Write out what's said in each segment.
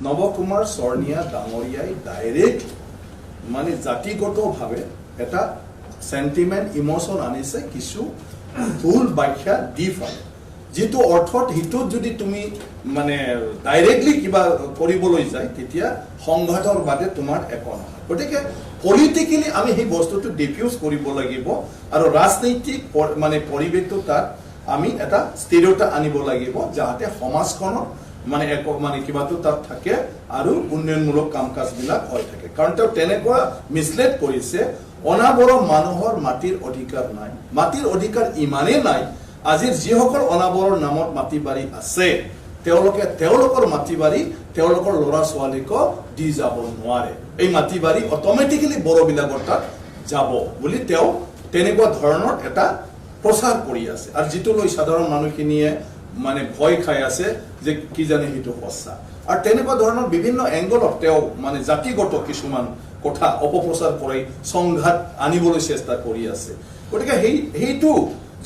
নৱকুমাৰ শৰণীয়া ডাঙৰীয়াই ডাইৰেক্ট মানে জাতিগতভাৱে এটা সেন্টিমেন্ট ইমোশন আনিছে কিছু ভুল ব্যাখ্যা দি ফালে যেটো অৰ্থত হিটো যদি তুমি মানে ডাইৰেক্টলি কিবা কৰিবলৈ যায় তেতিয়া সংঘাতৰ বাদে তোমাৰ একো নহয় গতিকে পলিটিক্যালি আমি সেই বস্তুটো ডিফিউজ কৰিব লাগিব আৰু ৰাজনৈতিক মানে পৰিৱেশটো তাত আমি এটা ষ্টেৰিঅটাইপ আনিব লাগিব যাতে সমাজখনৰ মানে এক মানে কিবাটো তাত থাকে আৰু উন্নয়নমূলক কাম-কাজবিলাক হৈ থাকে কাৰণ তেওঁ তেনেকুৱা মিছলেড কৰিছে অনাবৰ মানুহৰ মাটিৰ অধিকাৰ নাই মাটিৰ অধিকাৰ ইমানেই নাই আজিৰ যিসকল অনাবৰৰ নামত মাটি বাৰী আছে তেওঁলোকৰ মাটি বাৰী তেওঁলোকৰ ল'ৰা ছোৱালীক দি যাব নোৱাৰে এই মাটি বাৰী অটোমেটিক্যালি বড়বিলাকৰ তাত যাব বুলি তেওঁ তেনেকুৱা ধৰণৰ এটা প্ৰচাৰ কৰি আছে আৰু যিটো লৈ সাধাৰণ মানুহখিনিয়ে মানে ভয় খাই আছে যে কি জানে হিটো সঁচা আৰু তেনেকুৱা ধৰণৰ বিভিন্ন এংগলত তেওঁ মানে জাতিগত কিছুমান কথা অপপ্ৰচাৰ কৰি সংঘাত আনিবলৈ চেষ্টা কৰি আছে গতিকে সেইটো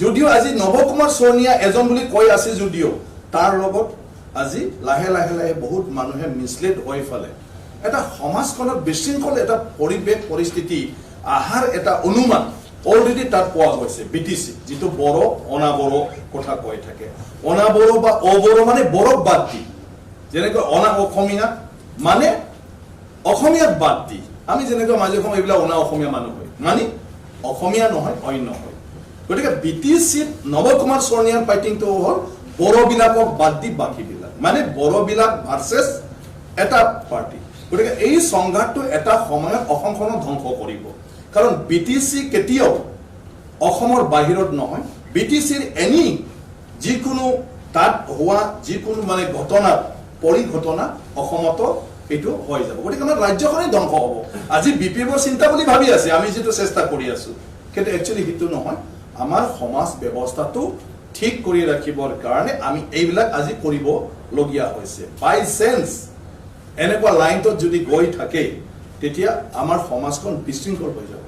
যদিও আজি নৱকুমাৰ শৰণীয়া এজন বুলি কৈ আছে যদিও তাৰ লগত আজি লাহে লাহে লাহে বহুত মানুহে মিছলেড হৈ ফালে এটা সমাজখনত বিশৃংখল এটা পৰিৱেশ পৰিস্থিতি আহাৰ এটা অনুমান অলৰেডি তাত পোৱা গৈছে বিটিসি যেটো বড় অনাবড় কথা কৈ থাকে অনাবড় বা অবড় মানে বড়ক বাদ দি যেনেকৈ অনা অসমীয়া মানে অসমীয়াত বাদ দি আমি যেনেকৈ মাজে সময় এইবিলাক অনা অসমীয়া মানুহ হয় মানে অসমীয়া নহয় অন্য হয় গতিকে বিটিসি নৱকুমাৰ শৰণীয়াৰ ফাইটিংটো হ'ল বড়বিলাকক বাদ দি বাকীবিলাক মানে বড়বিলাক ভাৰ্সেস এটা পাৰ্টি গতিকে এই সংঘাতটো এটা সময়ত অসমখনক ধ্বংস কৰিব কাৰণ বিটিসি কেতিয়াও অসমৰ বাহিৰত নহয় বিটিসিৰ এনি যিকোনো তাত হোৱা যিকোনো মানে ঘটনা পৰিঘটনা অসমতো এটো হৈ যাব গতিকে আমাৰ ৰাজ্যখনেই ধ্বংস হ'ব আজি বিপিএমৰ চিন্তা বুলি ভাবি আছে আমি যেটো চেষ্টা কৰি আছো কিন্তু একচুয়ালি হিটো নহয় আমাৰ সমাজ ব্যৱস্থাটো ঠিক কৰি ৰাখিবৰ কাৰণে আমি এইবিলাক আজি কৰিব লগিয়া হৈছে বাই সেন্স এনেকুৱা লাইনটো যদি গৈ থাকে তেতিয়া আমাৰ সমাজখন বিশৃংখল হৈ যাব